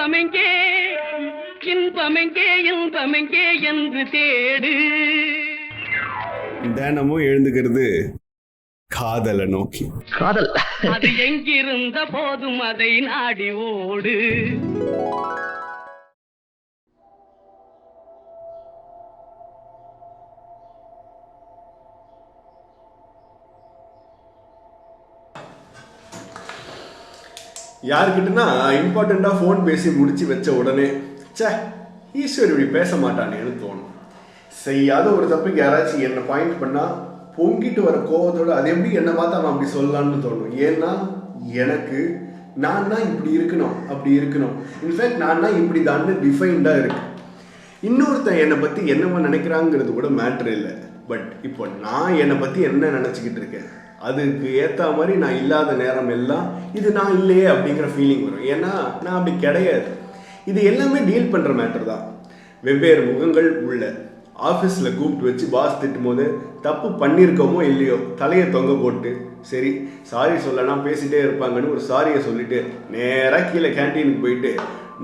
இன்பமெங்கே இன்பமெங்கே இன்பமெங்கே என்று தேடு. தினமும் எழுந்துக்கிறது காதலை நோக்கி. காதல் அது எங்கிருந்த போதும் அதை நாடி ஓடு. யாருக்கிட்டனா இம்பார்ட்டண்ட்டாக ஃபோன் பேசி முடிச்சு வச்ச உடனே சே ஈஸ்வர் இப்படி பேச மாட்டானேன்னு தோணும். செய்யாத ஒரு தப்புக்கு யாராச்சும் என்னை பாயிண்ட் பண்ணால் பொங்கிட்டு வர கோவத்தோடு அது எப்படி என்னை பார்த்து அவன் அப்படி சொல்லலான்னு தோணும். ஏன்னா எனக்கு நான் தான் இப்படி இருக்கணும் அப்படி இருக்கணும், இன்ஃபேக்ட் நான் தான் இப்படி தான் டிஃபைன்டாக இருக்கு. இன்னொருத்தன் என்னை பற்றி என்னவோ நினைக்கிறாங்கிறது கூட மேட்ரு இல்லை. பட் இப்போ நான் என்னை பற்றி என்ன நினச்சிக்கிட்டு இருக்கேன், அதுக்கு ஏற்ற மாதிரி நான் இல்லாத நேரம் எல்லாம் இது நான் இல்லையே அப்படிங்கிற ஃபீலிங் வரும். ஏன்னா நான் அப்படி கிடையாது. இது எல்லாமே டீல் பண்ணுற மேட்டர் தான். வெவ்வேறு முகங்கள் உள்ள ஆஃபீஸில் கூப்பிட்டு வச்சு பாஸ் திட்டும் போது தப்பு பண்ணியிருக்கோமோ இல்லையோ தலையை தொங்க போட்டு சரி சாரி சொல்லனா பேசிகிட்டே இருப்பாங்கன்னு ஒரு சாரியை சொல்லிட்டு நேராக கீழே கேன்டீனுக்கு போயிட்டு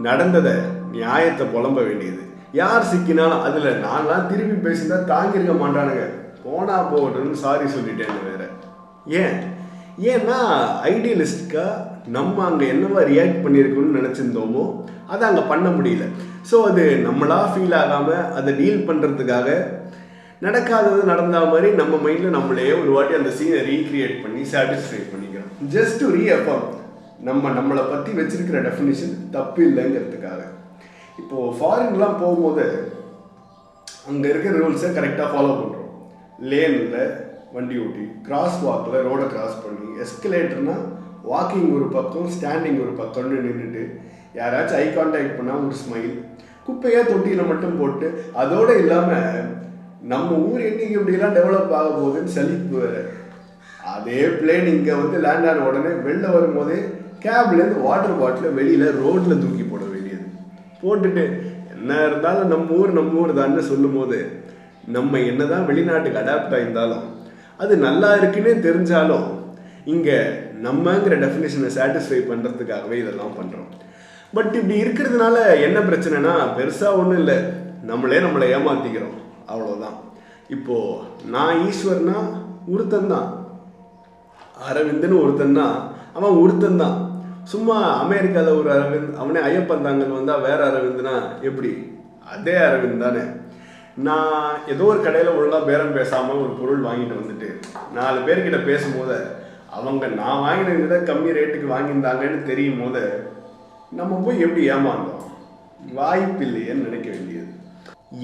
நடந்ததை நியாயத்தை புலம்ப வேண்டியது. யார் சிக்கினாலும் அதில் நான்லாம் திருப்பி பேசினா தாங்கியிருக்க மாட்டானுங்க, போனா போகட்டும்னு சாரி சொல்லிட்டேன்னு வேற. ஏன்னா ஐடியலிஸ்டிக்காக நம்ம அங்கே என்னவா ரியாக்ட் பண்ணியிருக்கோம்னு நினச்சிருந்தோமோ அதை அங்கே பண்ண முடியல. ஸோ அது நம்மளாக ஃபீல் ஆகாமல் அதை டீல் பண்ணுறதுக்காக நடக்காதது நடந்த மாதிரி நம்ம மைண்டில் நம்மளே ஒரு வாட்டி அந்த சீனை ரீக்ரியேட் பண்ணி சாட்டிஸ்ஃபை பண்ணிக்கிறோம். ஜஸ்ட் டு ரீஅஃபர்ம் நம்மளை பற்றி வச்சிருக்கிற டெஃபினிஷன் தப்பு இல்லைங்கிறதுக்காக. இப்போது ஃபாரின்லாம் போகும்போது அங்கே இருக்கிற ரூல்ஸை கரெக்டாக ஃபாலோ பண்ணுறோம். லேனில் வண்டி ஓட்டி கிராஸ் வாக்கில் ரோடை கிராஸ் பண்ணி எஸ்கலேட்டர்னா வாக்கிங் ஒரு பக்கம் ஸ்டாண்டிங் ஒரு பக்கம்னு நின்றுட்டு யாராச்சும் ஐ கான்டாக்ட் பண்ணால் ஒரு ஸ்மைல், குப்பையாக தொட்டியில் மட்டும் போட்டு அதோடு இல்லாமல் நம்ம ஊர் என்னைக்கு இப்படிலாம் டெவலப் ஆக போகுதுன்னு சலிப்பு வேறு. அதே பிளேன் இங்கே வந்து லேண்ட் ஆன உடனே வெளில வரும்போதே கேப்லேருந்து வாட்டர் பாட்டில் வெளியில் ரோட்டில் தூக்கி போட வேண்டியது. போட்டுட்டு என்ன இருந்தாலும் நம்ம ஊர் தான்னு சொல்லும் போது நம்ம என்ன தான் வெளிநாட்டுக்கு அடாப்ட் ஆகியிருந்தாலும் அது நல்லா இருக்குன்னே தெரிஞ்சாலும் இங்கே நம்மங்கிற டெஃபினேஷனை சாட்டிஸ்ஃபை பண்ணுறதுக்காகவே இதெல்லாம் பண்ணுறோம். பட் இப்படி இருக்கிறதுனால என்ன பிரச்சனைனா பெருசாக ஒன்றும் இல்லை, நம்மளை ஏமாற்றிக்கிறோம், அவ்வளோதான். இப்போது நான் ஈஸ்வர்னா ஒருத்தந்தான், அரவிந்தன்னு ஒருத்தன்னா அவன் ஒருத்தந்தான். சும்மா அமெரிக்காவில் ஒரு அரவிந்த், அவனே ஐயப்பந்தாங்கல் வந்தால் வேற அரவிந்த்னா எப்படி? அதே அரவிந்த் தானே. நான் ஏதோ ஒரு கடையில் ஒழுங்காக பேரம் பேசாமல் ஒரு பொருள் வாங்கிட்டு வந்துட்டு 4 பேர்கிட்ட பேசும்போது அவங்க நான் வாங்கினதை விட கம்மி ரேட்டுக்கு வாங்கியிருந்தாங்கன்னு தெரியும் போது நம்ம போய் எப்படி ஏமாந்தோம்? வாய்ப்பு இல்லையேன்னு நினைக்க வேண்டியது.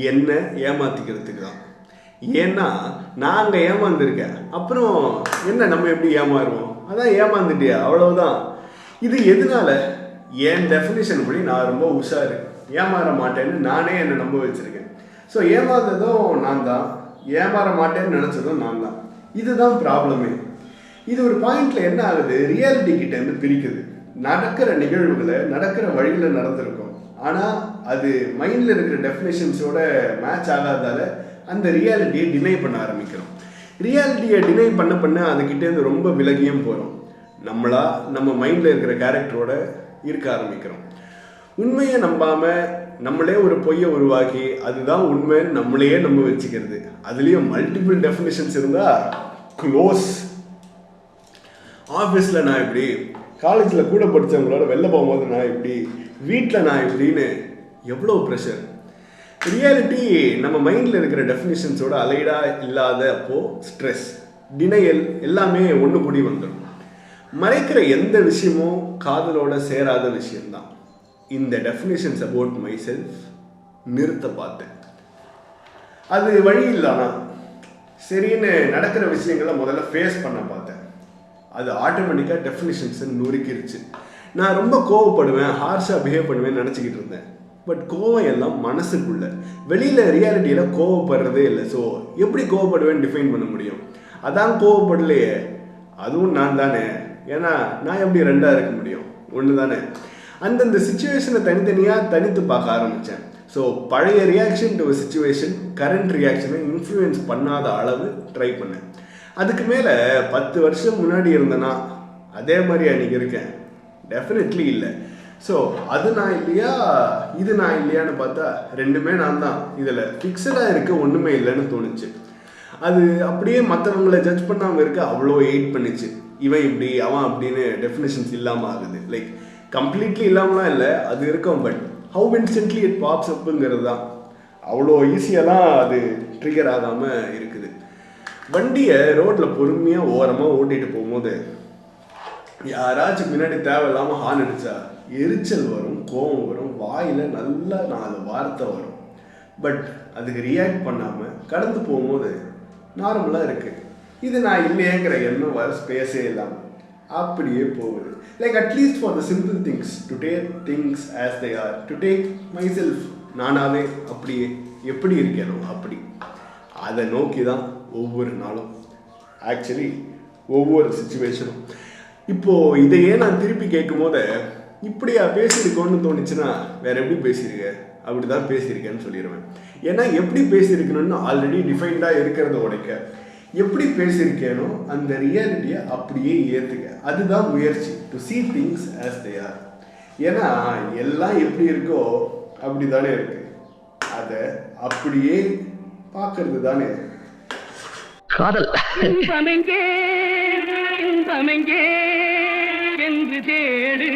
என்ன ஏமாத்திக்கிறதுக்கு தான். ஏன்னா நான் அங்கே ஏமாந்துருக்கேன், அப்புறம் என்ன நம்ம எப்படி ஏமாறுவோம்? அதான் ஏமாந்துட்டியா, அவ்வளவுதான். இது எதனால? என் டெஃபினிஷன் படி நான் ரொம்ப உஷாரு, ஏமாற மாட்டேன்னு நானே என்னை நம்ப வச்சிருக்கேன். ஸோ ஏமாந்ததும் நான் தான், ஏமாற மாட்டேன்னு நினச்சதும் நான் தான். இதுதான் ப்ராப்ளமே. இது ஒரு பாயிண்டில் என்ன ஆகுது, ரியாலிட்டி கிட்டேருந்து பிரிக்குது. நடக்கிற நிகழ்வுகளை நடக்கிற வழியில் நடந்திருக்கும், ஆனால் அது மைண்டில் இருக்கிற டெஃபினேஷன்ஸோட மேட்ச் ஆகாதால அந்த ரியாலிட்டியை டினை பண்ண ஆரம்பிக்கிறோம். ரியாலிட்டியை டினை பண்ண அதுக்கிட்டேருந்து ரொம்ப விலகியும் போகிறோம். நம்ம மைண்டில் இருக்கிற கேரக்டரோட இருக்க ஆரம்பிக்கிறோம். உண்மையை நம்பாமல் நம்மளே ஒரு பொய்யை உருவாக்கி அதுதான் உண்மைன்னு நம்மளையே நம்ப வச்சுக்கிறது. அதுலேயும் மல்டிபிள் டெஃபினேஷன்ஸ் இருந்தால் க்ளோஸ். ஆஃபீஸில் நான் இப்படி, காலேஜில் கூட படித்தவங்களோட வெளில போகும்போது நான் இப்படி, வீட்டில் நான் இப்படின்னு எவ்வளோ ப்ரெஷர். ரியாலிட்டி நம்ம மைண்டில் இருக்கிற டெஃபினிஷன்ஸோட அலைடாக இல்லாத அப்போது ஸ்ட்ரெஸ், டினையல் எல்லாமே ஒன்று கூடி வந்துடும். மறைக்கிற எந்த விஷயமும் காதலோட சேராத விஷயம்தான். இந்த டெஃபினிஷன்ஸ் அபவுட் மை செல்ஃப் நிறுத்த பார்த்தேன். அது வழி இல்லைனா சரின்னு நடக்கிற விஷயங்களை முதல்ல ஃபேஸ் பண்ண பார்த்தேன். அது ஆட்டோமேட்டிக்காக டெஃபினிஷன்ஸை நொறுக்கிடுச்சு. நான் ரொம்ப கோவப்படுவேன், ஹார்ஷாக பிஹேவ் பண்ணுவேன்னு நினச்சிக்கிட்டு இருந்தேன். பட் கோவம் எல்லாம் மனசுக்குள்ள, வெளியில் ரியாலிட்டியில் கோவப்படுறதே இல்லை. ஸோ எப்படி கோவப்படுவேன்னு டிஃபைன் பண்ண முடியும்? அதான் கோவப்படலையே, அதுவும் நான் தானே. ஏன்னா நான் எப்படி ரெண்டாக இருக்க முடியும்? ஒன்று தானே. அந்தந்த சுச்சுவேஷனை தனித்தனியாக தனித்து பார்க்க ஆரம்பித்தேன். ஸோ பழைய ரியாக்ஷன் டு சுச்சுவேஷன் கரண்ட் ரியாக்ஷனை இன்ஃப்ளூயன்ஸ் பண்ணாத அளவு ட்ரை பண்ணேன். அதுக்கு மேலே 10 வருஷம் முன்னாடி இருந்தேன்னா அதே மாதிரி அன்றைக்கி இருக்கேன்? டெஃபினெட்லி இல்லை. ஸோ அது நான் இல்லையா இது நான் இல்லையான்னு பார்த்தா ரெண்டுமே நான் தான். இதில் ஃபிக்ஸடாக இருக்க ஒன்றுமே இல்லைன்னு தோணுச்சு. அது அப்படியே மற்றவங்களை ஜட்ஜ் பண்ணாமல் இருக்க அவ்வளோ எயிட் பண்ணிச்சு. இவன் இப்படி அவன் அப்படின்னு டெஃபினேஷன்ஸ் இல்லாமல் ஆகுது. லைக் கம்ப்ளீட்லி இல்லாமலாம் இல்லை, அது இருக்கும். பட் ஹவு இன்ஸ்டன்ட்லி இட் பாப்ஸ் அப்புங்கிறது தான். அவ்வளோ ஈஸியெல்லாம் அது ட்ரிகர் ஆகாமல் இருக்குது. வண்டியை ரோட்டில் பொறுமையாக ஓரமாக ஓட்டிகிட்டு போகும்போது யாராச்சும் பின்னாடி தேவையில்லாமல் ஹார்ன் அடித்தா எரிச்சல் வரும், கோபம் வரும், வாயில் நல்லா 4 வார்த்தை வரும். பட் அதுக்கு ரியாக்ட் பண்ணாமல் கடந்து போகும்போது நார்மலாக இருக்குது. இது நான் இல்லையேங்கிற எண்ணம் வர ஸ்பேஸே இல்லாமல் அப்படியே போகுது. Like at least for the simple things to take things as they are, to take myself, நானாவே அப்படியே எப்படி இருக்கேனோ அப்படி அதை நோக்கி தான் ஒவ்வொரு நாளும், ஆக்சுவலி ஒவ்வொரு சுச்சுவேஷனும். இப்போது இதையே நான் திருப்பி கேட்கும் போது இப்படியா பேசியிருக்கோன்னு தோணுச்சுன்னா வேற எப்படி பேசியிருக்க, அப்படி தான் பேசியிருக்கேன்னு சொல்லிடுவேன். ஏன்னா எப்படி பேசியிருக்கணும்னு ஆல்ரெடி டிஃபைன்டாக இருக்கிறத உடைக்க, எப்படி பேசியிருக்கேனோ அந்த ரியாலிட்டியை அப்படியே ஏற்றுக்க, அதுதான் முயற்சி. To see things as they are. ஏன்னா எல்லாம் எப்படி இருக்கோ அப்படி தானே இருக்கு, அதை அப்படியே பார்க்கறது தானே காதல். இன்பமெங்கே என்று தேடு